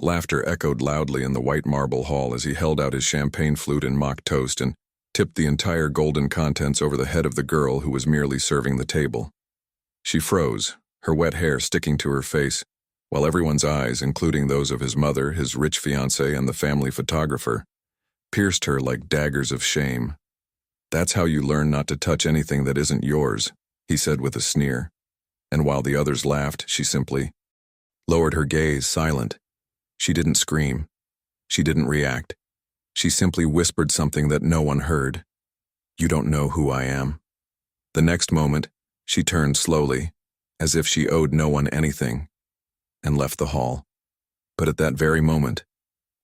Laughter echoed loudly in the white marble hall as he held out his champagne flute and mock toast and tipped the entire golden contents over the head of the girl who was merely serving the table. She froze, her wet hair sticking to her face, while everyone's eyes, including those of his mother, his rich fiancé, and the family photographer, pierced her like daggers of shame. "That's how you learn not to touch anything that isn't yours," he said with a sneer. And while the others laughed, she simply lowered her gaze, silent. She didn't scream. She didn't react. She simply whispered something that no one heard. "You don't know who I am." The next moment, she turned slowly, as if she owed no one anything, and left the hall. But at that very moment,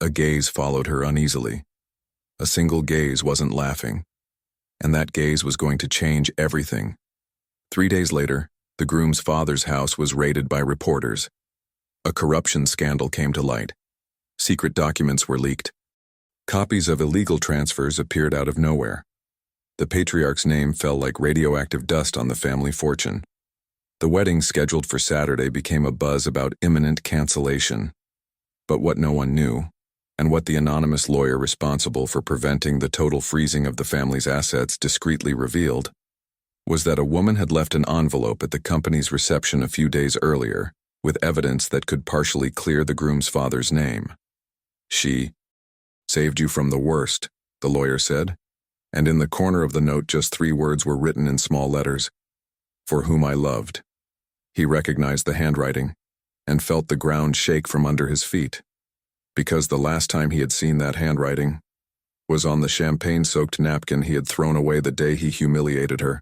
a gaze followed her uneasily. A single gaze wasn't laughing, and that gaze was going to change everything. 3 days later, the groom's father's house was raided by reporters. A corruption scandal came to light. Secret documents were leaked. Copies of illegal transfers appeared out of nowhere. The patriarch's name fell like radioactive dust on the family fortune. The wedding scheduled for Saturday became a buzz about imminent cancellation. But what no one knew, and what the anonymous lawyer responsible for preventing the total freezing of the family's assets discreetly revealed, was that a woman had left an envelope at the company's reception a few days earlier, with evidence that could partially clear the groom's father's name. "She saved you from the worst," the lawyer said, and in the corner of the note just 3 words were written in small letters: "For whom I loved." He recognized the handwriting, and felt the ground shake from under his feet, because the last time he had seen that handwriting was on the champagne-soaked napkin he had thrown away the day he humiliated her.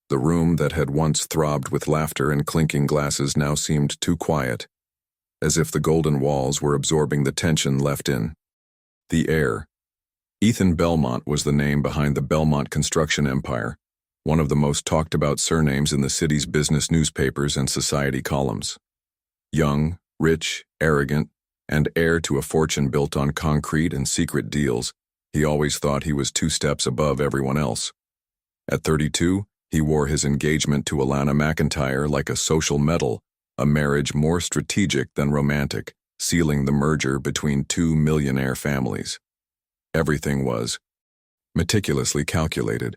The room that had once throbbed with laughter and clinking glasses now seemed too quiet, as if the golden walls were absorbing the tension left in the air. Ethan Belmont was the name behind the Belmont construction empire, one of the most talked-about surnames in the city's business newspapers and society columns. Young, rich, arrogant, and heir to a fortune built on concrete and secret deals, he always thought he was 2 steps above everyone else. At 32, he wore his engagement to Alana McIntyre like a social medal, a marriage more strategic than romantic, sealing the merger between 2 millionaire families. Everything was meticulously calculated: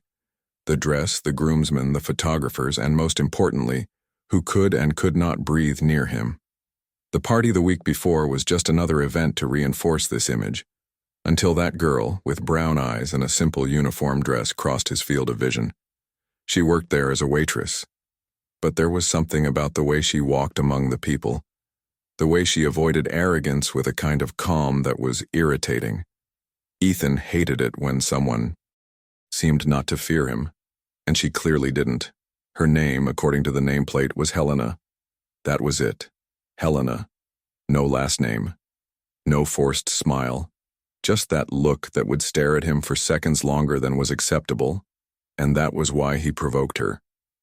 the dress, the groomsmen, the photographers, and most importantly, who could and could not breathe near him. The party the week before was just another event to reinforce this image, until that girl, with brown eyes and a simple uniform dress, crossed his field of vision. She worked there as a waitress, but there was something about the way she walked among the people, the way she avoided arrogance with a kind of calm that was irritating. Ethan hated it when someone seemed not to fear him, and she clearly didn't. Her name, according to the nameplate, was Helena. That was it. Helena. No last name. No forced smile. Just that look that would stare at him for seconds longer than was acceptable, and that was why he provoked her.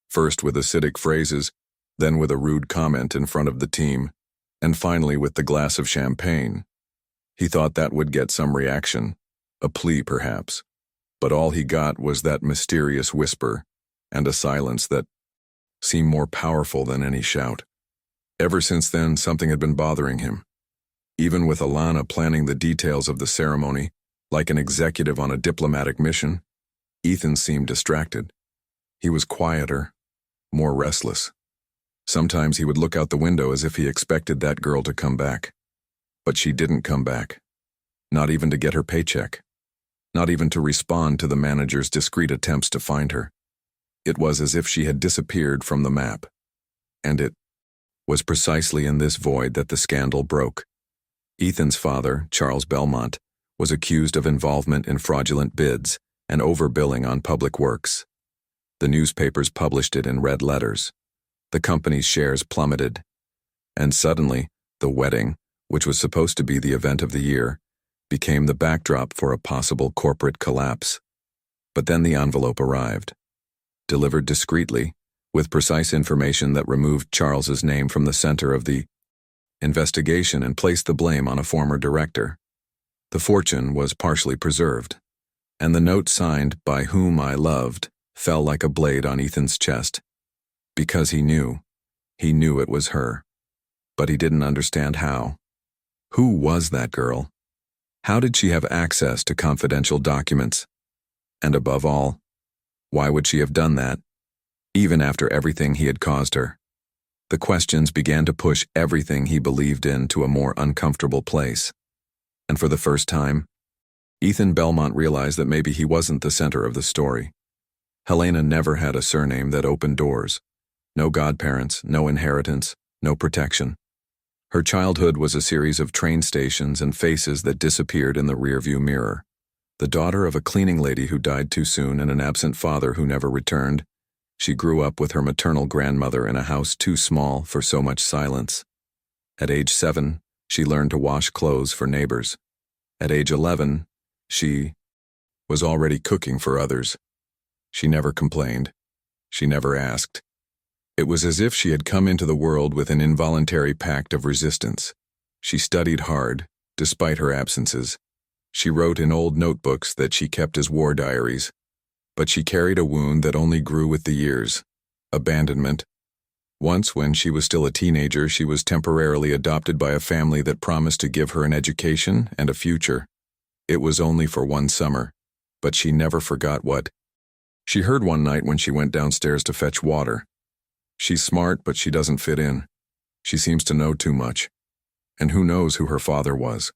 First with acidic phrases, then with a rude comment in front of the team, and finally with the glass of champagne. He thought that would get some reaction, a plea perhaps, but all he got was that mysterious whisper and a silence that seemed more powerful than any shout. Ever since then, something had been bothering him. Even with Alana planning the details of the ceremony, like an executive on a diplomatic mission, Ethan seemed distracted. He was quieter, more restless. Sometimes he would look out the window as if he expected that girl to come back. But she didn't come back. Not even to get her paycheck. Not even to respond to the manager's discreet attempts to find her. It was as if she had disappeared from the map. And it was precisely in this void that the scandal broke. Ethan's father, Charles Belmont, was accused of involvement in fraudulent bids and overbilling on public works. The newspapers published it in red letters. The company's shares plummeted. And suddenly, the wedding, which was supposed to be the event of the year, became the backdrop for a possible corporate collapse. But then the envelope arrived, delivered discreetly, with precise information that removed Charles's name from the center of the investigation and placed the blame on a former director. The fortune was partially preserved, and the note signed "By whom I loved" fell like a blade on Ethan's chest. Because he knew it was her, but he didn't understand how. Who was that girl? How did she have access to confidential documents? And above all, why would she have done that, even after everything he had caused her? The questions began to push everything he believed in to a more uncomfortable place. And for the first time, Ethan Belmont realized that maybe he wasn't the center of the story. Helena never had a surname that opened doors. No godparents, no inheritance, no protection. Her childhood was a series of train stations and faces that disappeared in the rearview mirror. The daughter of a cleaning lady who died too soon and an absent father who never returned, she grew up with her maternal grandmother in a house too small for so much silence. At age 7, she learned to wash clothes for neighbors. At age 11, she was already cooking for others. She never complained. She never asked. It was as if she had come into the world with an involuntary pact of resistance. She studied hard, despite her absences. She wrote in old notebooks that she kept as war diaries. But she carried a wound that only grew with the years: abandonment. Once, when she was still a teenager, she was temporarily adopted by a family that promised to give her an education and a future. It was only for one summer, but she never forgot what she heard one night when she went downstairs to fetch water. She's smart, but she doesn't fit in. She seems to know too much. And who knows who her father was?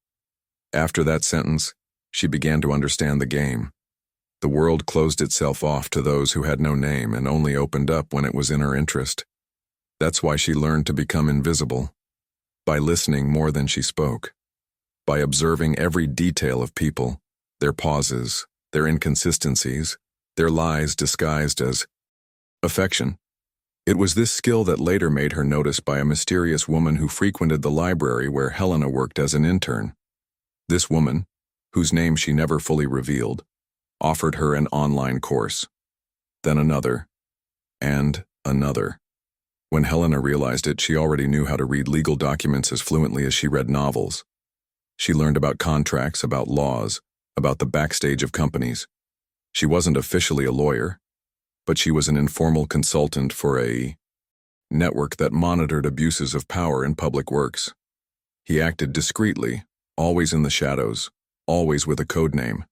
After that sentence, she began to understand the game. The world closed itself off to those who had no name and only opened up when it was in her interest. That's why she learned to become invisible. By listening more than she spoke. By observing every detail of people, their pauses, their inconsistencies, their lies disguised as affection. It was this skill that later made her noticed by a mysterious woman who frequented the library where Helena worked as an intern. This woman, whose name she never fully revealed, offered her an online course. Then another, and another. When Helena realized it, she already knew how to read legal documents as fluently as she read novels. She learned about contracts, about laws, about the backstage of companies. She wasn't officially a lawyer, but she was an informal consultant for a network that monitored abuses of power in public works. He acted discreetly, always in the shadows, always with a code name.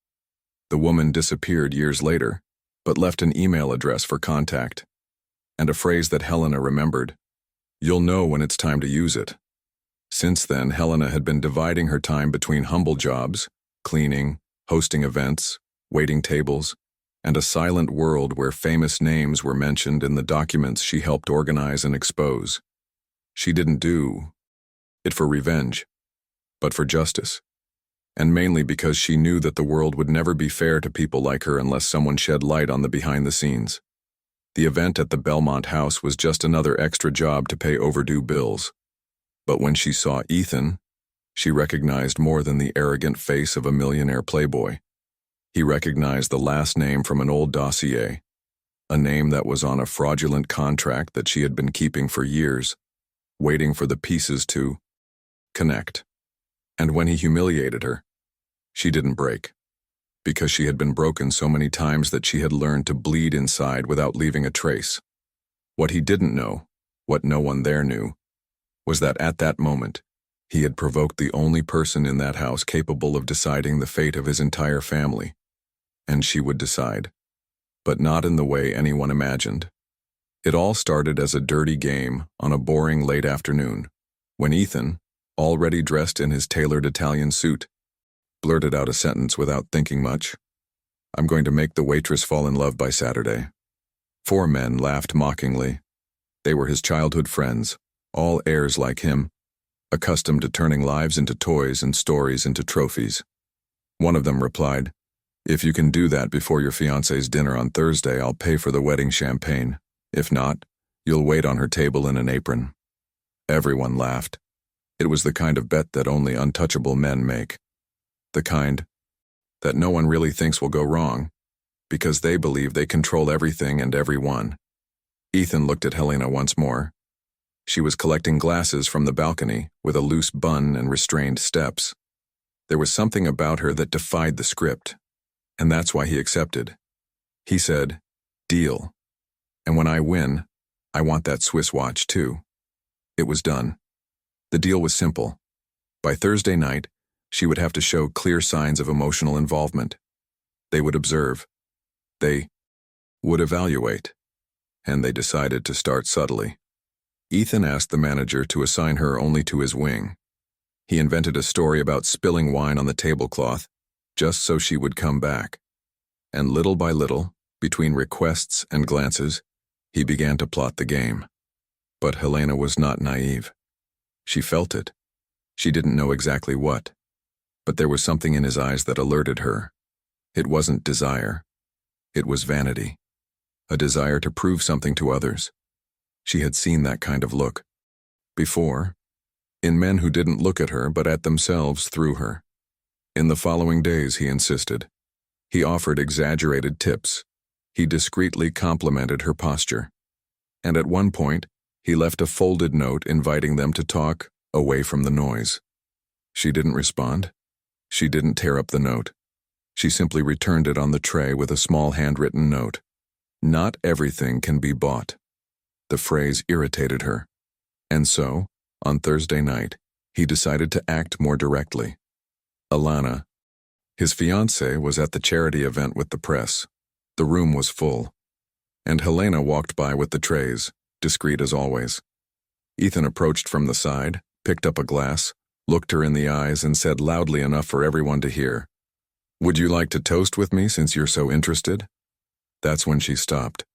The woman disappeared years later, but left an email address for contact, and a phrase that Helena remembered: "You'll know when it's time to use it." Since then, Helena had been dividing her time between humble jobs, cleaning, hosting events, waiting tables, and a silent world where famous names were mentioned in the documents she helped organize and expose. She didn't do it for revenge, but for justice, and mainly because she knew that the world would never be fair to people like her unless someone shed light on the behind the scenes. The event at the Belmont house was just another extra job to pay overdue bills. But when she saw Ethan, she recognized more than the arrogant face of a millionaire playboy. He recognized the last name from an old dossier, a name that was on a fraudulent contract that she had been keeping for years, waiting for the pieces to connect. And when he humiliated her, she didn't break, because she had been broken so many times that she had learned to bleed inside without leaving a trace. What he didn't know, what no one there knew, was that at that moment, he had provoked the only person in that house capable of deciding the fate of his entire family. And she would decide, but not in the way anyone imagined. It all started as a dirty game on a boring late afternoon, when Ethan, already dressed in his tailored Italian suit, blurted out a sentence without thinking much: "I'm going to make the waitress fall in love by Saturday." 4 men laughed mockingly. They were his childhood friends, all heirs like him, accustomed to turning lives into toys and stories into trophies. One of them replied, "If you can do that before your fiancé's dinner on Thursday, I'll pay for the wedding champagne. If not, you'll wait on her table in an apron." Everyone laughed. It was the kind of bet that only untouchable men make. The kind that no one really thinks will go wrong, because they believe they control everything and everyone. Ethan looked at Helena once more. She was collecting glasses from the balcony with a loose bun and restrained steps. There was something about her that defied the script, and that's why he accepted. He said, "Deal. And when I win, I want that Swiss watch too." It was done. The deal was simple. By Thursday night, she would have to show clear signs of emotional involvement. They would observe. They would evaluate. And they decided to start subtly. Ethan asked the manager to assign her only to his wing. He invented a story about spilling wine on the tablecloth, just so she would come back. And little by little, between requests and glances, he began to plot the game. But Helena was not naive. She felt it. She didn't know exactly what. But there was something in his eyes that alerted her. It wasn't desire. It was vanity. A desire to prove something to others. She had seen that kind of look before, in men who didn't look at her but at themselves through her. In the following days, he insisted. He offered exaggerated tips. He discreetly complimented her posture. And at one point, he left a folded note inviting them to talk away from the noise. She didn't respond. She didn't tear up the note. She simply returned it on the tray with a small handwritten note. Not everything can be bought. The phrase irritated her. And so, on Thursday night, he decided to act more directly. Alana, his fiancée, was at the charity event with the press. The room was full. And Helena walked by with the trays, discreet as always. Ethan approached from the side, picked up a glass, looked her in the eyes, and said loudly enough for everyone to hear, "Would you like to toast with me since you're so interested?" That's when she stopped.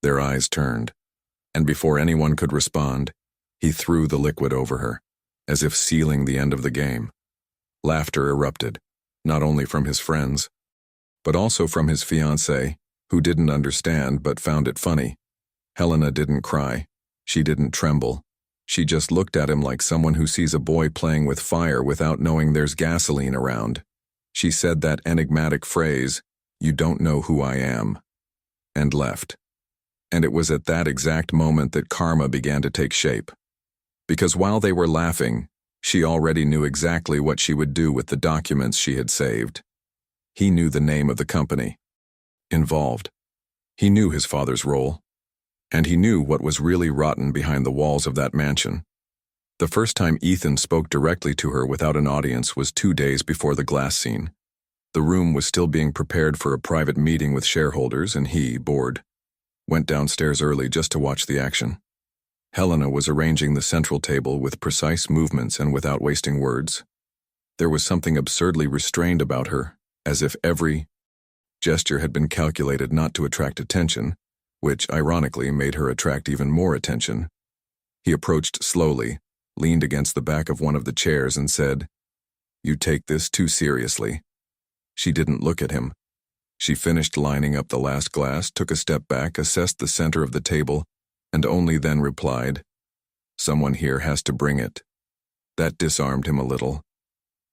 Their eyes turned. And before anyone could respond, he threw the liquid over her, as if sealing the end of the game. Laughter erupted, not only from his friends, but also from his fiancée, who didn't understand but found it funny. Helena didn't cry. She didn't tremble. She just looked at him like someone who sees a boy playing with fire without knowing there's gasoline around. She said that enigmatic phrase, "You don't know who I am," and left. And it was at that exact moment that karma began to take shape. Because while they were laughing, she already knew exactly what she would do with the documents she had saved. He knew the name of the company involved. He knew his father's role. And he knew what was really rotten behind the walls of that mansion. The first time Ethan spoke directly to her without an audience was 2 days before the glass scene. The room was still being prepared for a private meeting with shareholders, and he, bored, went downstairs early just to watch the action. Helena was arranging the central table with precise movements and without wasting words. There was something absurdly restrained about her, as if every gesture had been calculated not to attract attention, which ironically made her attract even more attention. He approached slowly, leaned against the back of one of the chairs, and said, "You take this too seriously." She didn't look at him. She finished lining up the last glass, took a step back, assessed the center of the table, and only then replied, "Someone here has to bring it." That disarmed him a little.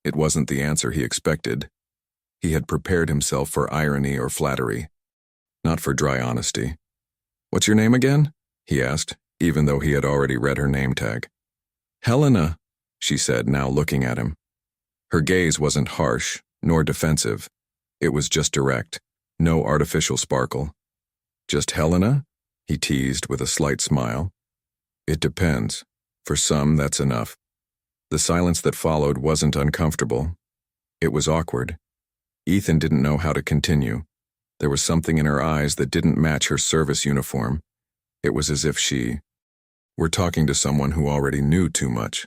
It wasn't the answer he expected. He had prepared himself for irony or flattery, not for dry honesty. "What's your name again?" he asked, even though he had already read her name tag. "Helena," she said, now looking at him. Her gaze wasn't harsh, nor defensive. It was just direct, no artificial sparkle. "Just Helena?" he teased with a slight smile. "It depends. For some, that's enough." The silence that followed wasn't uncomfortable. It was awkward. Ethan didn't know how to continue. There was something in her eyes that didn't match her service uniform. It was as if she were talking to someone who already knew too much.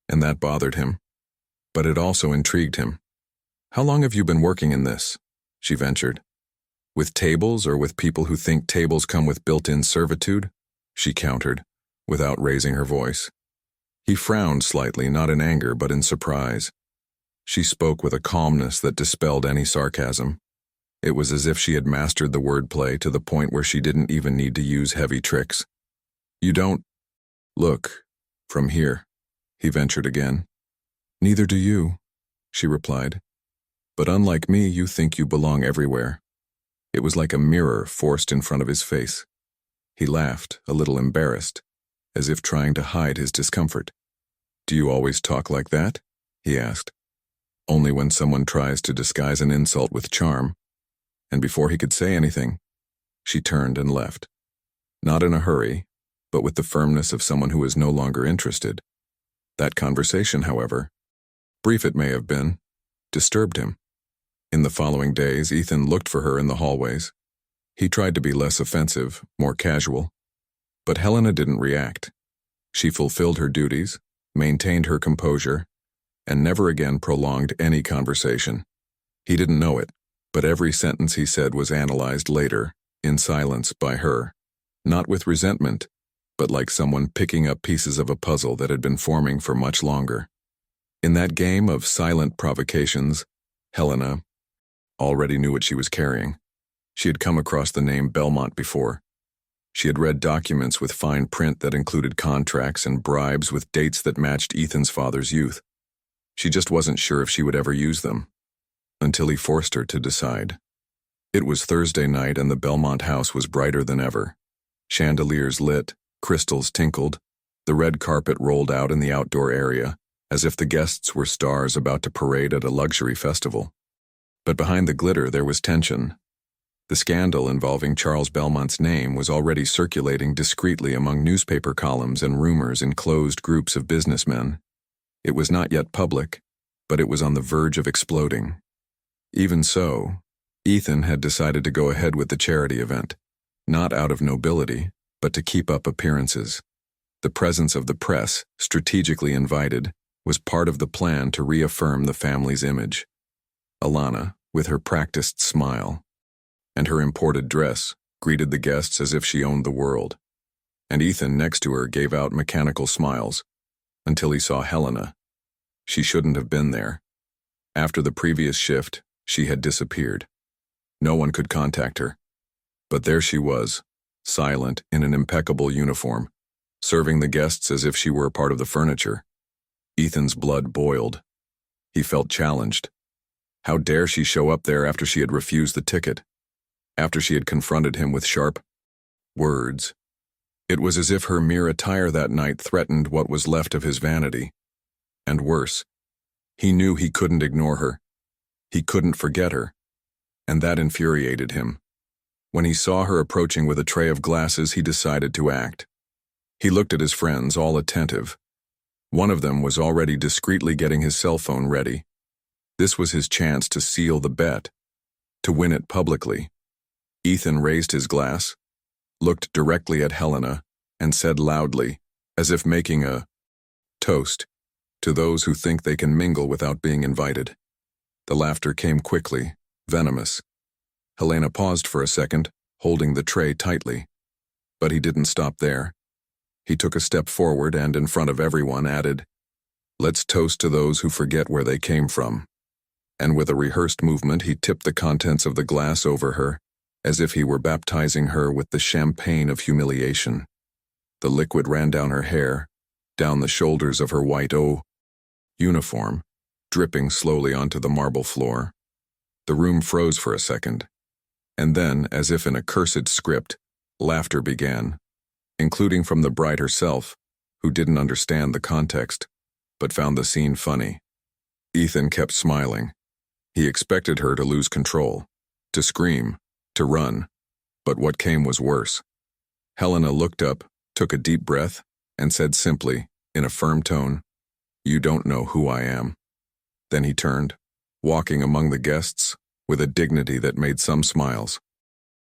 And that bothered him. But it also intrigued him. "How long have you been working in this?" she ventured. "With tables, or with people who think tables come with built-in servitude?" she countered, without raising her voice. He frowned slightly, not in anger but in surprise. She spoke with a calmness that dispelled any sarcasm. It was as if she had mastered the wordplay to the point where she didn't even need to use heavy tricks. "You don't look from here," he ventured again. "Neither do you," she replied. "But unlike me, you think you belong everywhere." It was like a mirror forced in front of his face. He laughed, a little embarrassed, as if trying to hide his discomfort. "Do you always talk like that?" he asked. "Only when someone tries to disguise an insult with charm." And before he could say anything, she turned and left. Not in a hurry, but with the firmness of someone who is no longer interested. That conversation, however, Brief it may have been, disturbed him. In the following days, Ethan looked for her in the hallways. He tried to be less offensive, more casual. But Helena didn't react. She fulfilled her duties, maintained her composure, and never again prolonged any conversation. He didn't know it, but every sentence he said was analyzed later, in silence, by her. Not with resentment, but like someone picking up pieces of a puzzle that had been forming for much longer. In that game of silent provocations, Helena already knew what she was carrying. She had come across the name Belmont before. She had read documents with fine print that included contracts and bribes with dates that matched Ethan's father's youth. She just wasn't sure if she would ever use them, until he forced her to decide. It was Thursday night and the Belmont house was brighter than ever. Chandeliers lit, crystals tinkled, the red carpet rolled out in the outdoor area, as if the guests were stars about to parade at a luxury festival. But behind the glitter there was tension. The scandal involving Charles Belmont's name was already circulating discreetly among newspaper columns and rumors in closed groups of businessmen. It was not yet public, but it was on the verge of exploding. Even so, Ethan had decided to go ahead with the charity event, not out of nobility, but to keep up appearances. The presence of the press, strategically invited, was part of the plan to reaffirm the family's image. Alana, with her practiced smile and her imported dress, greeted the guests as if she owned the world. And Ethan, next to her, gave out mechanical smiles, until he saw Helena. She shouldn't have been there. After the previous shift, she had disappeared. No one could contact her. But there she was, silent in an impeccable uniform, serving the guests as if she were a part of the furniture. Ethan's blood boiled. He felt challenged. How dare she show up there after she had refused the ticket? After she had confronted him with sharp words? It was as if her mere attire that night threatened what was left of his vanity. And worse, he knew he couldn't ignore her. He couldn't forget her. And that infuriated him. When he saw her approaching with a tray of glasses, he decided to act. He looked at his friends, all attentive. One of them was already discreetly getting his cell phone ready. This was his chance to seal the bet, to win it publicly. Ethan raised his glass, looked directly at Helena, and said loudly, as if making a toast, to those who think they can mingle without being invited. The laughter came quickly, venomous. Helena paused for a second, holding the tray tightly. But he didn't stop there. He took a step forward and, in front of everyone, added, "Let's toast to those who forget where they came from." And with a rehearsed movement, he tipped the contents of the glass over her, as if he were baptizing her with the champagne of humiliation. The liquid ran down her hair, down the shoulders of her white uniform, dripping slowly onto the marble floor. The room froze for a second, and then, as if in a cursed script, laughter began, including from the bride herself, who didn't understand the context, but found the scene funny. Ethan kept smiling. He expected her to lose control, to scream, to run, but what came was worse. Helena looked up, took a deep breath, and said simply, in a firm tone, "You don't know who I am." Then he turned, walking among the guests, with a dignity that made some smiles.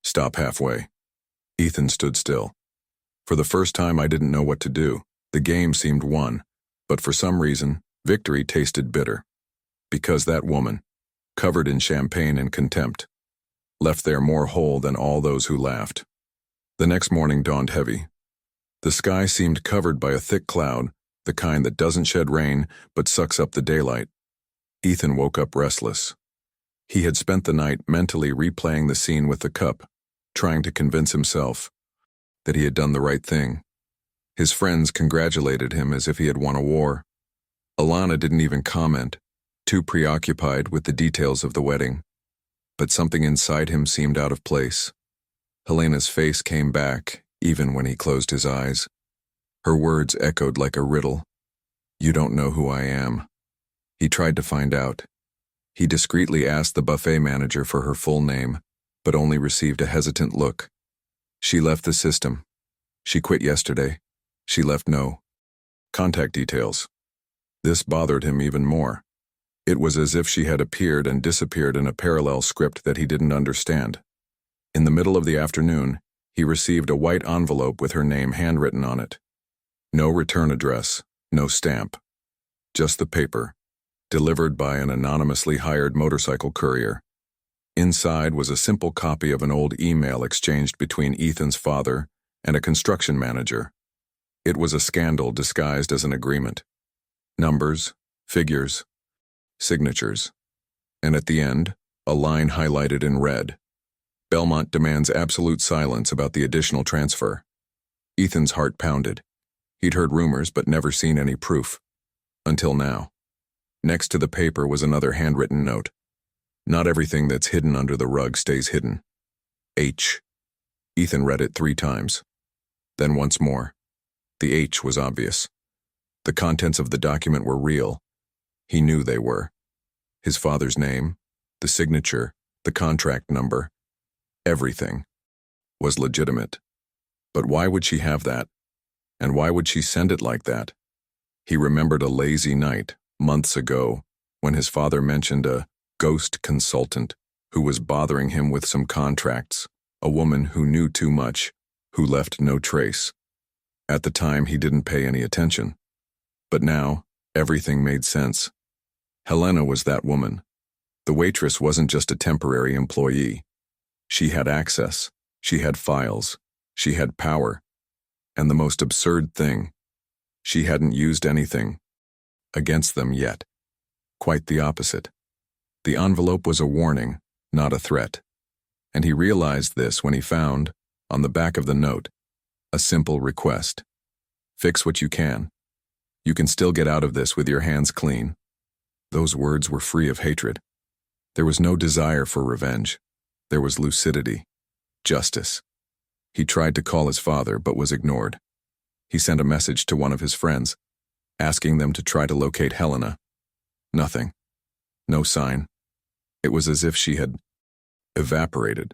"Stop halfway." Ethan stood still. For the first time, I didn't know what to do. The game seemed won, but for some reason, victory tasted bitter. Because that woman, covered in champagne and contempt, left there more whole than all those who laughed. The next morning dawned heavy. The sky seemed covered by a thick cloud, the kind that doesn't shed rain but sucks up the daylight. Ethan woke up restless. He had spent the night mentally replaying the scene with the cup, trying to convince himself that he had done the right thing. His friends congratulated him as if he had won a war. Alana didn't even comment, too preoccupied with the details of the wedding. But something inside him seemed out of place. Helena's face came back, even when he closed his eyes. Her words echoed like a riddle. "You don't know who I am." He tried to find out. He discreetly asked the buffet manager for her full name, but only received a hesitant look. She left the system. She quit yesterday. She left no contact details. This bothered him even more. It was as if she had appeared and disappeared in a parallel script that he didn't understand. In the middle of the afternoon, he received a white envelope with her name handwritten on it. No return address, no stamp. Just the paper, delivered by an anonymously hired motorcycle courier. Inside was a simple copy of an old email exchanged between Ethan's father and a construction manager. It was a scandal disguised as an agreement. Numbers, figures, signatures. And at the end, a line highlighted in red. Belmont demands absolute silence about the additional transfer. Ethan's heart pounded. He'd heard rumors but never seen any proof. Until now. Next to the paper was another handwritten note. Not everything that's hidden under the rug stays hidden. H. Ethan read it 3 times. Then once more. The H was obvious. The contents of the document were real. He knew they were. His father's name, the signature, the contract number, everything was legitimate. But why would she have that? And why would she send it like that? He remembered a lazy night, months ago, when his father mentioned a ghost consultant who was bothering him with some contracts, a woman who knew too much, who left no trace. At the time, he didn't pay any attention. But now, everything made sense. Helena was that woman. The waitress wasn't just a temporary employee. She had access, she had files, she had power. And the most absurd thing, she hadn't used anything against them yet. Quite the opposite. The envelope was a warning, not a threat. And he realized this when he found, on the back of the note, a simple request. Fix what you can. You can still get out of this with your hands clean. Those words were free of hatred. There was no desire for revenge. There was lucidity, justice. He tried to call his father, but was ignored. He sent a message to one of his friends, asking them to try to locate Helena. Nothing. No sign. It was as if she had evaporated.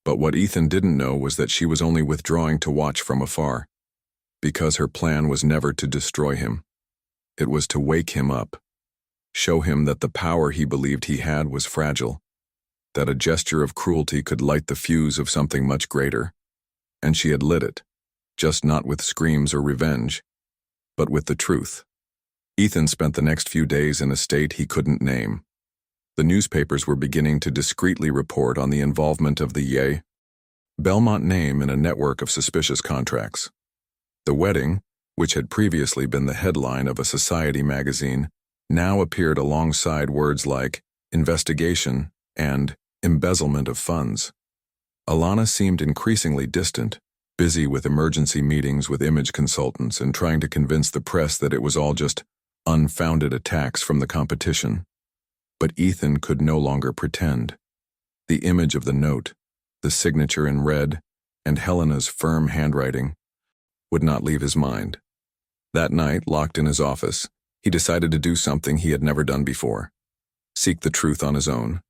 But what Ethan didn't know was that she was only withdrawing to watch from afar, because her plan was never to destroy him. It was to wake him up, show him that the power he believed he had was fragile, that a gesture of cruelty could light the fuse of something much greater. And she had lit it, just not with screams or revenge, but with the truth. Ethan spent the next few days in a state he couldn't name. The newspapers were beginning to discreetly report on the involvement of the Belmont name in a network of suspicious contracts. The wedding, which had previously been the headline of a society magazine, now appeared alongside words like investigation and embezzlement of funds. Alana seemed increasingly distant, busy with emergency meetings with image consultants and trying to convince the press that it was all just unfounded attacks from the competition. But Ethan could no longer pretend. The image of the note, the signature in red, and Helena's firm handwriting would not leave his mind. That night, locked in his office, he decided to do something he had never done before: seek the truth on his own.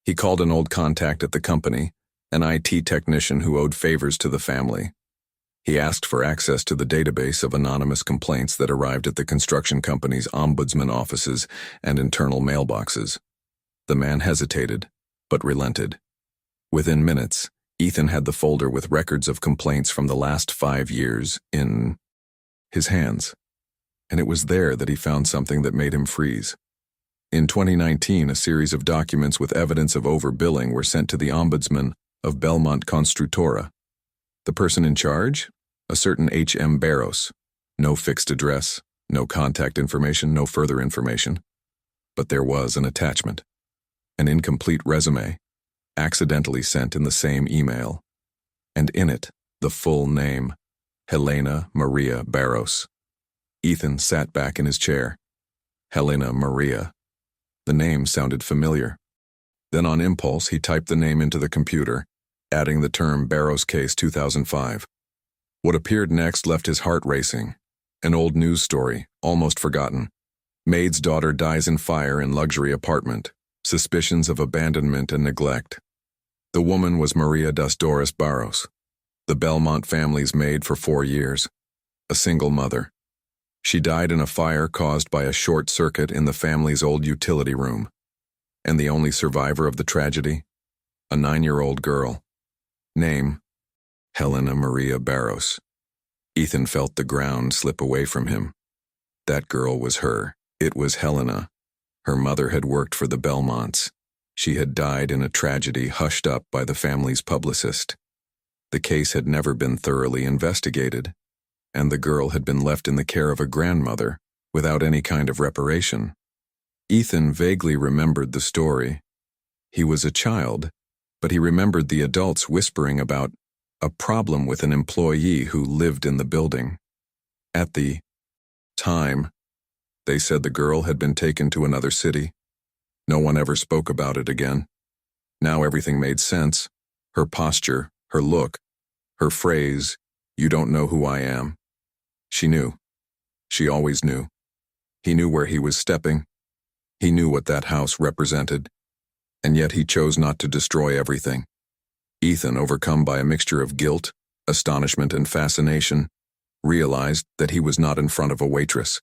He called an old contact at the company, an IT technician who owed favors to the family. He asked for access to the database of anonymous complaints that arrived at the construction company's ombudsman offices and internal mailboxes. The man hesitated, but relented. Within minutes, Ethan had the folder with records of complaints from the last 5 years in his hands. And it was there that he found something that made him freeze. In 2019, a series of documents with evidence of overbilling were sent to the ombudsman of Belmont Construtora. The person in charge? A certain H.M. Barros. No fixed address, no contact information, no further information. But there was an attachment. An incomplete resume, accidentally sent in the same email. And in it, the full name, Helena Maria Barros. Ethan sat back in his chair. Helena Maria. The name sounded familiar. Then on impulse, he typed the name into the computer, adding the term Barros Case 2005. What appeared next left his heart racing. An old news story, almost forgotten. Maid's daughter dies in fire in luxury apartment. Suspicions of abandonment and neglect. The woman was Maria das Dores Barros, the Belmont family's maid for 4 years. A single mother. She died in a fire caused by a short circuit in the family's old utility room. And the only survivor of the tragedy? A 9-year-old girl. Name: Helena Maria Barros. Ethan felt the ground slip away from him. That girl was her. It was Helena. Her mother had worked for the Belmonts. She had died in a tragedy hushed up by the family's publicist. The case had never been thoroughly investigated, and the girl had been left in the care of a grandmother without any kind of reparation. Ethan vaguely remembered the story. He was a child, but he remembered the adults whispering about a problem with an employee who lived in the building. At the time, they said the girl had been taken to another city. No one ever spoke about it again. Now everything made sense. Her posture, her look, her phrase, "You don't know who I am." She knew. She always knew. He knew where he was stepping. He knew what that house represented. And yet he chose not to destroy everything. Ethan, overcome by a mixture of guilt, astonishment, and fascination, realized that he was not in front of a waitress.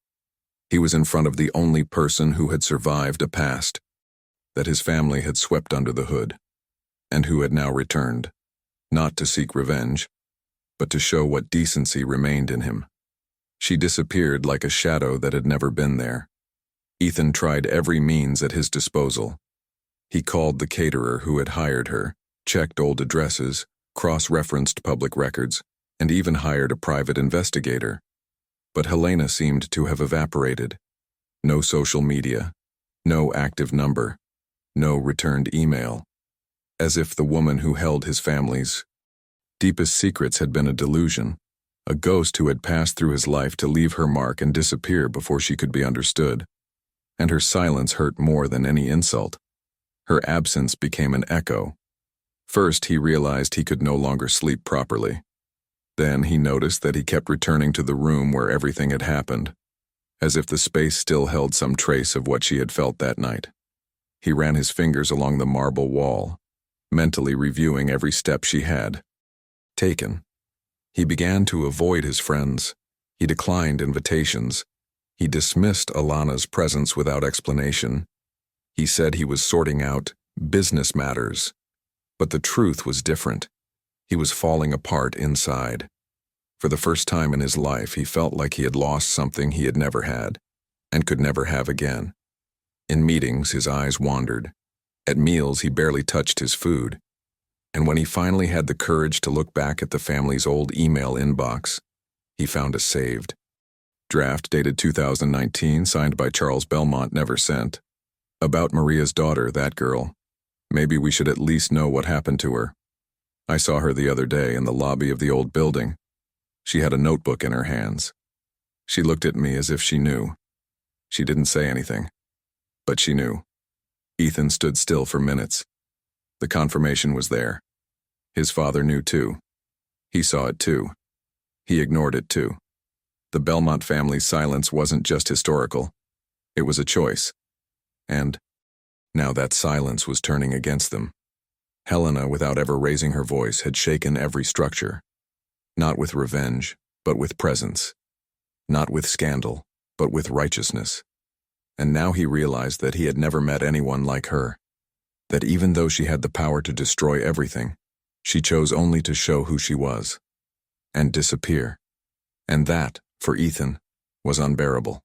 He was in front of the only person who had survived a past that his family had swept under the hood, and who had now returned, not to seek revenge, but to show what decency remained in him. She disappeared like a shadow that had never been there. Ethan tried every means at his disposal. He called the caterer who had hired her, checked old addresses, cross-referenced public records, and even hired a private investigator. But Helena seemed to have evaporated. No social media, no active number, no returned email. As if the woman who held his family's deepest secrets had been a delusion, a ghost who had passed through his life to leave her mark and disappear before she could be understood. And her silence hurt more than any insult. Her absence became an echo. First, he realized he could no longer sleep properly. Then he noticed that he kept returning to the room where everything had happened, as if the space still held some trace of what she had felt that night. He ran his fingers along the marble wall, mentally reviewing every step she had taken. He began to avoid his friends. He declined invitations. He dismissed Alana's presence without explanation. He said he was sorting out business matters. But the truth was different. He was falling apart inside. For the first time in his life, he felt like he had lost something he had never had, and could never have again. In meetings, his eyes wandered. At meals, he barely touched his food. And when he finally had the courage to look back at the family's old email inbox, he found a saved draft dated 2019, signed by Charles Belmont, never sent. About Maria's daughter, that girl. Maybe we should at least know what happened to her. I saw her the other day in the lobby of the old building. She had a notebook in her hands. She looked at me as if she knew. She didn't say anything, but she knew. Ethan stood still for minutes. The confirmation was there. His father knew too. He saw it too. He ignored it too. The Belmont family's silence wasn't just historical. It was a choice. And now that silence was turning against them. Helena, without ever raising her voice, had shaken every structure. Not with revenge, but with presence. Not with scandal, but with righteousness. And now he realized that he had never met anyone like her. That even though she had the power to destroy everything, she chose only to show who she was. And disappear. And that, for Ethan, was unbearable.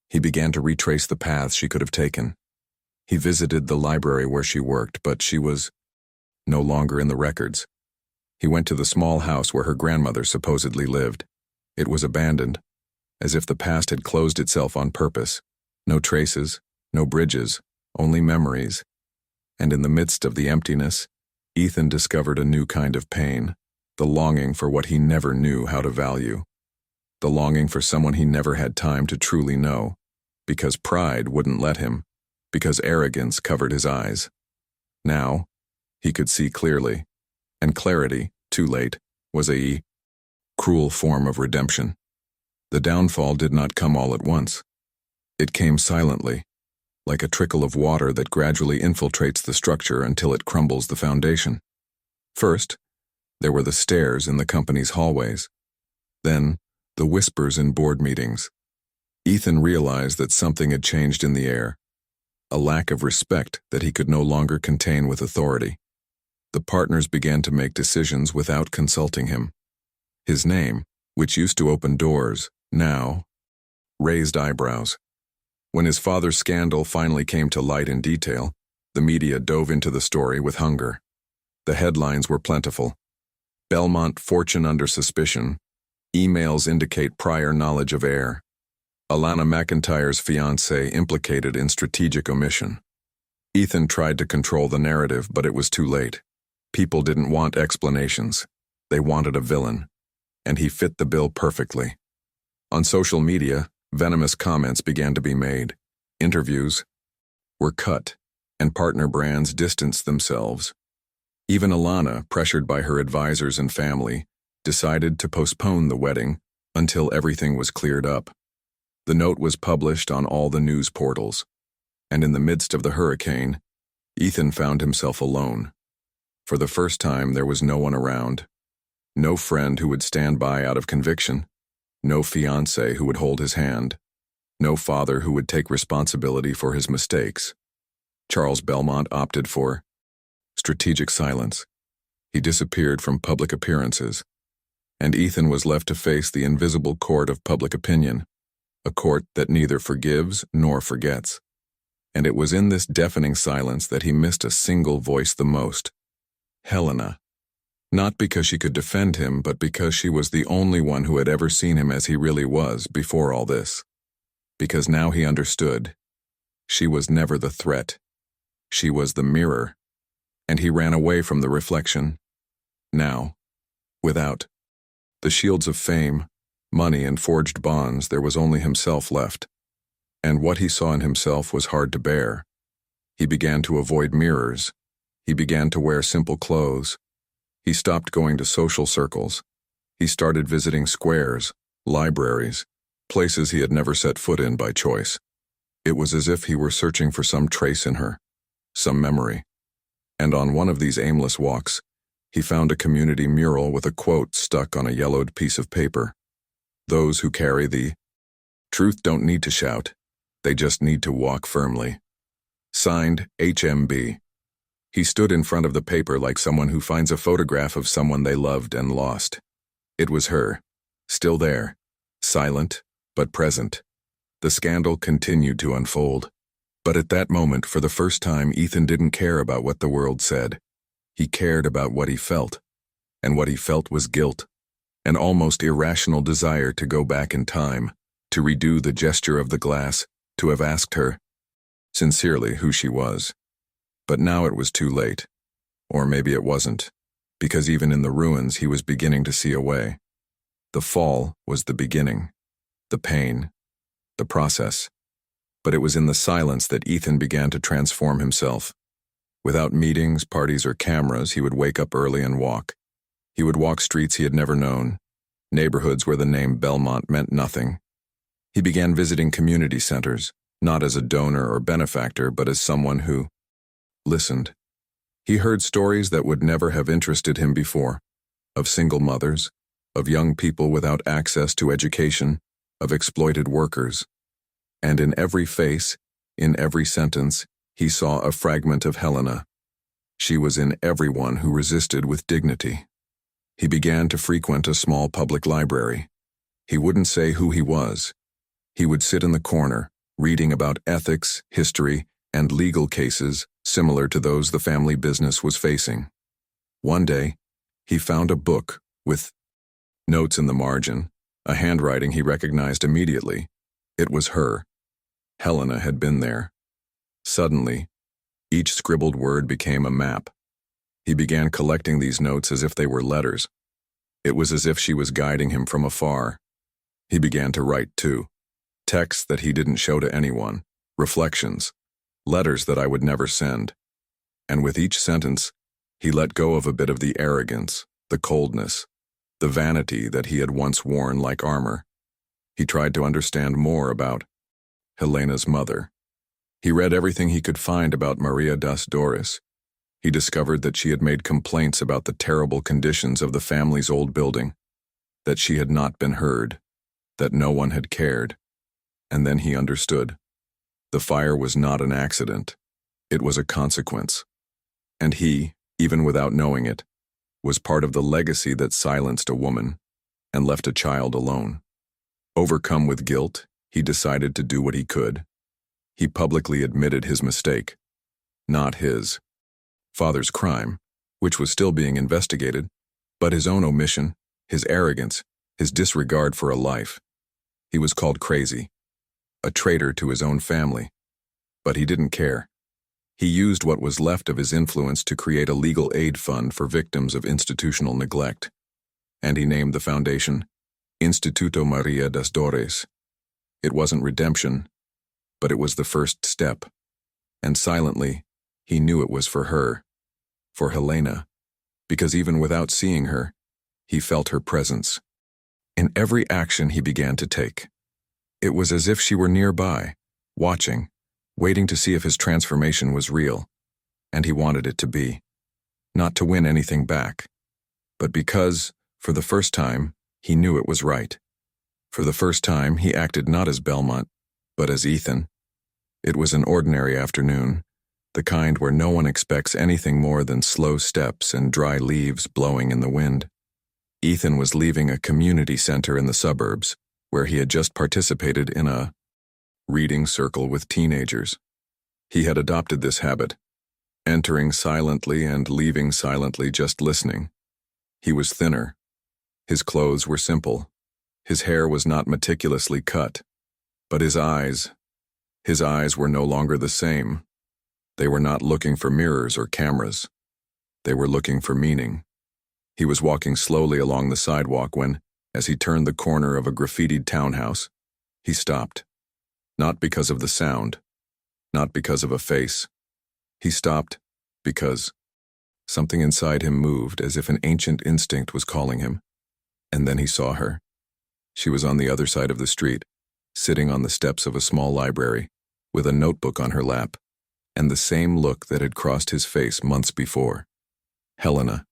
He began to retrace the paths she could have taken. He visited the library where she worked, but she was no longer in the records. He went to the small house where her grandmother supposedly lived. It was abandoned, as if the past had closed itself on purpose. No traces, no bridges, only memories. And in the midst of the emptiness, Ethan discovered a new kind of pain, the longing for what he never knew how to value. The longing for someone he never had time to truly know, because pride wouldn't let him, because arrogance covered his eyes. Now, he could see clearly, and clarity, too late, was a cruel form of redemption. The downfall did not come all at once. It came silently, like a trickle of water that gradually infiltrates the structure until it crumbles the foundation. First, there were the stares in the company's hallways. Then, the whispers in board meetings. Ethan realized that something had changed in the air, a lack of respect that he could no longer contain with authority. The partners began to make decisions without consulting him. His name, which used to open doors, now raised eyebrows. When his father's scandal finally came to light in detail, the media dove into the story with hunger. The headlines were plentiful. Belmont fortune under suspicion. Emails indicate prior knowledge of heir. Alana McIntyre's fiancé implicated in strategic omission. Ethan tried to control the narrative, but it was too late. People didn't want explanations. They wanted a villain. And he fit the bill perfectly. On social media, venomous comments began to be made. Interviews were cut, and partner brands distanced themselves. Even Alana, pressured by her advisors and family, decided to postpone the wedding until everything was cleared up. The note was published on all the news portals, and in the midst of the hurricane, Ethan found himself alone. For the first time, there was no one around. No friend who would stand by out of conviction. No fiancé who would hold his hand. No father who would take responsibility for his mistakes. Charles Belmont opted for strategic silence. He disappeared from public appearances, and Ethan was left to face the invisible court of public opinion, a court that neither forgives nor forgets. And it was in this deafening silence that he missed a single voice the most: Helena. Not because she could defend him, but because she was the only one who had ever seen him as he really was before all this. Because now he understood. She was never the threat. She was the mirror. And he ran away from the reflection. Now, without the shields of fame, money, and forged bonds, there was only himself left. And what he saw in himself was hard to bear. He began to avoid mirrors. He began to wear simple clothes. He stopped going to social circles. He started visiting squares, libraries, places he had never set foot in by choice. It was as if he were searching for some trace in her, some memory. And on one of these aimless walks, he found a community mural with a quote stuck on a yellowed piece of paper. Those who carry the truth don't need to shout. They just need to walk firmly. Signed, HMB. He stood in front of the paper like someone who finds a photograph of someone they loved and lost. It was her, still there, silent, but present. The scandal continued to unfold. But at that moment, for the first time, Ethan didn't care about what the world said. He cared about what he felt. And what he felt was guilt. An almost irrational desire to go back in time, to redo the gesture of the glass, to have asked her, sincerely, who she was. But now it was too late. Or maybe it wasn't, because even in the ruins he was beginning to see a way. The fall was the beginning, the pain, the process. But it was in the silence that Ethan began to transform himself. Without meetings, parties, or cameras, he would wake up early and walk. He would walk streets he had never known, neighborhoods where the name Belmont meant nothing. He began visiting community centers, not as a donor or benefactor, but as someone who listened. He heard stories that would never have interested him before, of single mothers, of young people without access to education, of exploited workers. And in every face, in every sentence, he saw a fragment of Helena. She was in everyone who resisted with dignity. He began to frequent a small public library. He wouldn't say who he was. He would sit in the corner, reading about ethics, history, and legal cases similar to those the family business was facing. One day, he found a book with notes in the margin, a handwriting he recognized immediately. It was her. Helena had been there. Suddenly, each scribbled word became a map. He began collecting these notes as if they were letters. It was as if she was guiding him from afar. He began to write, too. Texts that he didn't show to anyone. Reflections. Letters that I would never send. And with each sentence, he let go of a bit of the arrogance, the coldness, the vanity that he had once worn like armor. He tried to understand more about Helena's mother. He read everything he could find about Maria das Dores. He discovered that she had made complaints about the terrible conditions of the family's old building, that she had not been heard, that no one had cared. And then he understood. The fire was not an accident. It was a consequence. And he, even without knowing it, was part of the legacy that silenced a woman and left a child alone. Overcome with guilt, he decided to do what he could. He publicly admitted his mistake, not his father's crime, which was still being investigated, but his own omission, his arrogance, his disregard for a life. He was called crazy, a traitor to his own family, but he didn't care. He used what was left of his influence to create a legal aid fund for victims of institutional neglect, and he named the foundation Instituto Maria das Dores. It wasn't redemption, but it was the first step, and silently, he knew it was for her, for Helena, because even without seeing her, he felt her presence. In every action he began to take, it was as if she were nearby, watching, waiting to see if his transformation was real, and he wanted it to be. Not to win anything back, but because, for the first time, he knew it was right. For the first time, he acted not as Belmont, but as Ethan. It was an ordinary afternoon, the kind where no one expects anything more than slow steps and dry leaves blowing in the wind. Ethan was leaving a community center in the suburbs, where he had just participated in a reading circle with teenagers. He had adopted this habit, entering silently and leaving silently, just listening. He was thinner. His clothes were simple. His hair was not meticulously cut. But his eyes were no longer the same. They were not looking for mirrors or cameras. They were looking for meaning. He was walking slowly along the sidewalk when, as he turned the corner of a graffitied townhouse, he stopped. Not because of the sound, not because of a face. He stopped because something inside him moved as if an ancient instinct was calling him. And then he saw her. She was on the other side of the street, sitting on the steps of a small library, with a notebook on her lap, and the same look that had crossed his face months before. Helena.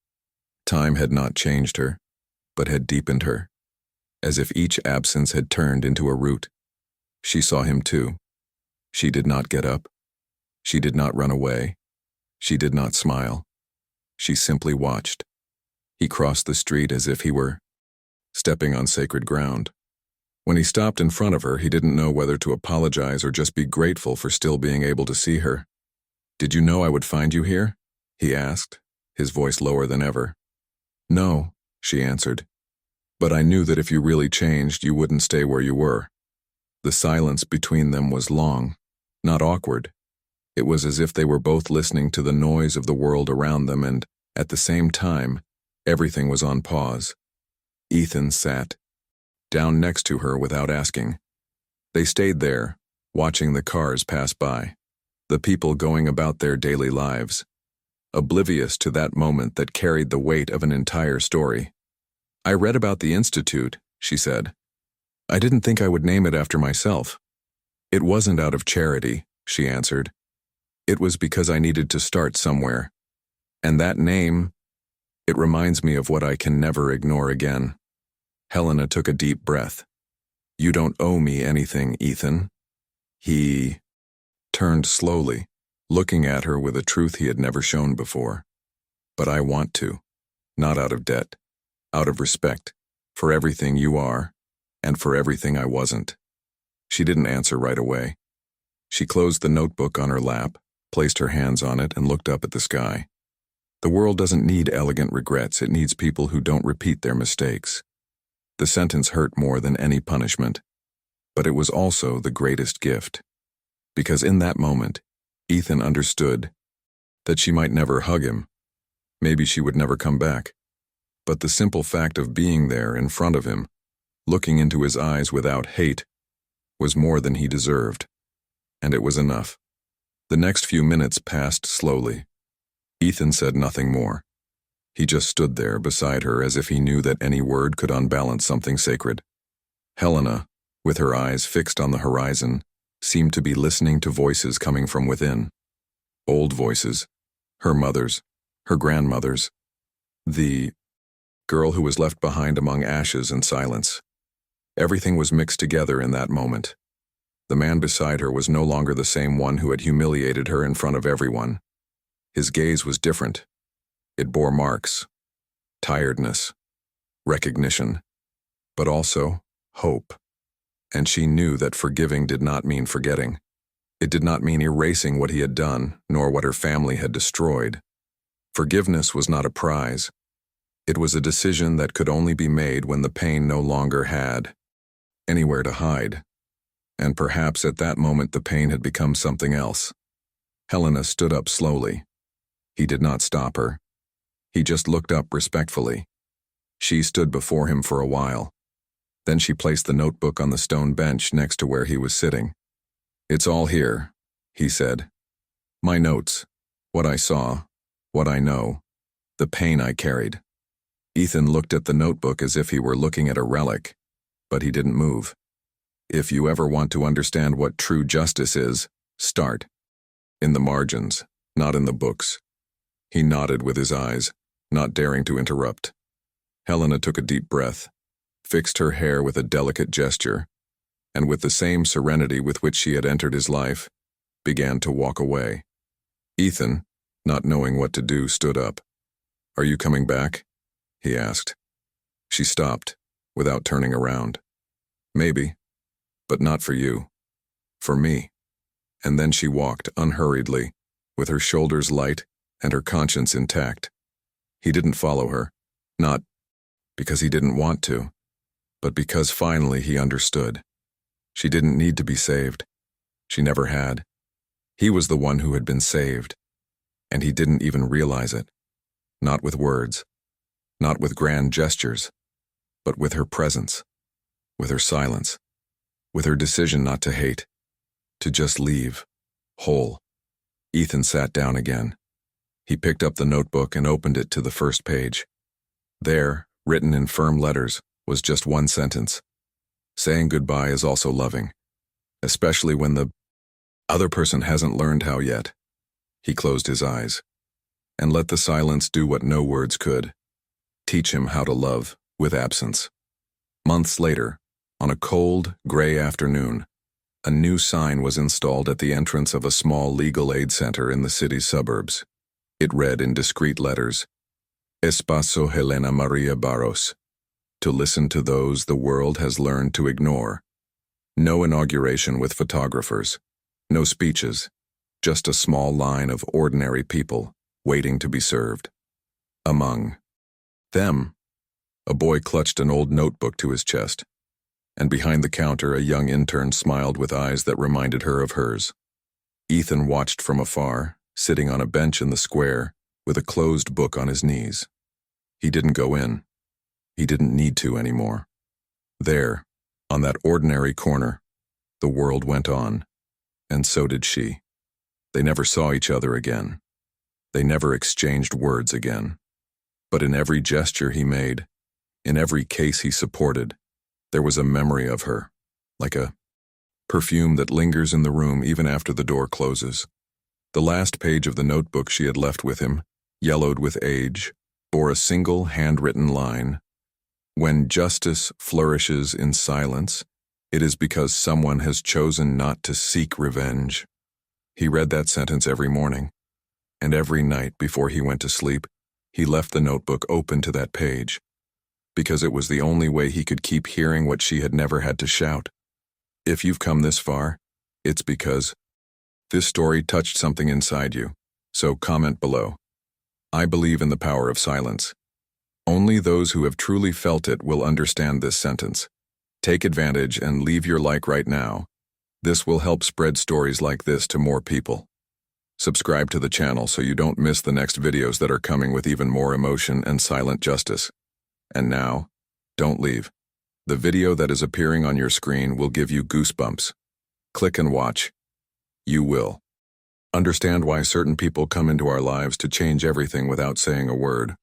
Time had not changed her, but had deepened her, as if each absence had turned into a root. She saw him too. She did not get up. She did not run away. She did not smile. She simply watched. He crossed the street as if he were stepping on sacred ground. When he stopped in front of her, he didn't know whether to apologize or just be grateful for still being able to see her. "Did you know I would find you here?" he asked, his voice lower than ever. "No," she answered. "But I knew that if you really changed, you wouldn't stay where you were." The silence between them was long, not awkward. It was as if they were both listening to the noise of the world around them, and, at the same time, everything was on pause. Ethan sat down next to her without asking. They stayed there, watching the cars pass by, the people going about their daily lives, oblivious to that moment that carried the weight of an entire story. "I read about the Institute," she said. "I didn't think I would name it after myself." "It wasn't out of charity," she answered. "It was because I needed to start somewhere. And that name, it reminds me of what I can never ignore again." Helena took a deep breath. "You don't owe me anything, Ethan." He turned slowly, looking at her with a truth he had never shown before. "But I want to, not out of debt, out of respect, for everything you are, and for everything I wasn't." She didn't answer right away. She closed the notebook on her lap, placed her hands on it, and looked up at the sky. The world doesn't need elegant regrets, it needs people who don't repeat their mistakes. The sentence hurt more than any punishment, but it was also the greatest gift. Because in that moment, Ethan understood that she might never hug him. Maybe she would never come back. But the simple fact of being there in front of him, looking into his eyes without hate, was more than he deserved. And it was enough. The next few minutes passed slowly. Ethan said nothing more. He just stood there beside her as if he knew that any word could unbalance something sacred. Helena, with her eyes fixed on the horizon, seemed to be listening to voices coming from within. Old voices, her mother's, her grandmother's, the girl who was left behind among ashes and silence. Everything was mixed together in that moment. The man beside her was no longer the same one who had humiliated her in front of everyone. His gaze was different. It bore marks, tiredness, recognition, but also hope. And she knew that forgiving did not mean forgetting. It did not mean erasing what he had done, nor what her family had destroyed. Forgiveness was not a prize. It was a decision that could only be made when the pain no longer had anywhere to hide. And perhaps at that moment the pain had become something else. Helena stood up slowly. He did not stop her. He just looked up respectfully. She stood before him for a while. Then she placed the notebook on the stone bench next to where he was sitting. "It's all here," he said. "My notes, what I saw, what I know, the pain I carried." Ethan looked at the notebook as if he were looking at a relic, but he didn't move. "If you ever want to understand what true justice is, start in the margins, not in the books." He nodded with his eyes, not daring to interrupt. Helena took a deep breath, fixed her hair with a delicate gesture, and with the same serenity with which she had entered his life, began to walk away. Ethan, not knowing what to do, stood up. "Are you coming back?" he asked. She stopped, without turning around. "Maybe, but not for you. For me." And then she walked unhurriedly, with her shoulders light and her conscience intact. He didn't follow her, not because he didn't want to, but because finally he understood. She didn't need to be saved. She never had. He was the one who had been saved, and he didn't even realize it. Not with words, not with grand gestures, but with her presence, with her silence, with her decision not to hate, to just leave, whole. Ethan sat down again. He picked up the notebook and opened it to the first page. There, written in firm letters, was just one sentence. "Saying goodbye is also loving, especially when the other person hasn't learned how yet." He closed his eyes and let the silence do what no words could. Teach him how to love with absence. Months later, on a cold, gray afternoon, a new sign was installed at the entrance of a small legal aid center in the city's suburbs. It read in discreet letters, "Espacio Helena Maria Barros. To listen to those the world has learned to ignore." No inauguration with photographers, no speeches, just a small line of ordinary people waiting to be served. Among them, a boy clutched an old notebook to his chest, and behind the counter a young intern smiled with eyes that reminded her of hers. Ethan watched from afar, sitting on a bench in the square with a closed book on his knees. He didn't go in. He didn't need to anymore. There, on that ordinary corner, the world went on, and so did she. They never saw each other again. They never exchanged words again. But in every gesture he made, in every case he supported, there was a memory of her, like a perfume that lingers in the room even after the door closes. The last page of the notebook she had left with him, yellowed with age, bore a single handwritten line. "When justice flourishes in silence, it is because someone has chosen not to seek revenge." He read that sentence every morning, and every night before he went to sleep, he left the notebook open to that page, because it was the only way he could keep hearing what she had never had to shout. If you've come this far, it's because this story touched something inside you, so comment below. I believe in the power of silence. Only those who have truly felt it will understand this sentence. Take advantage and leave your like right now. This will help spread stories like this to more people. Subscribe to the channel so you don't miss the next videos that are coming with even more emotion and silent justice. And now, don't leave. The video that is appearing on your screen will give you goosebumps. Click and watch. You will understand why certain people come into our lives to change everything without saying a word.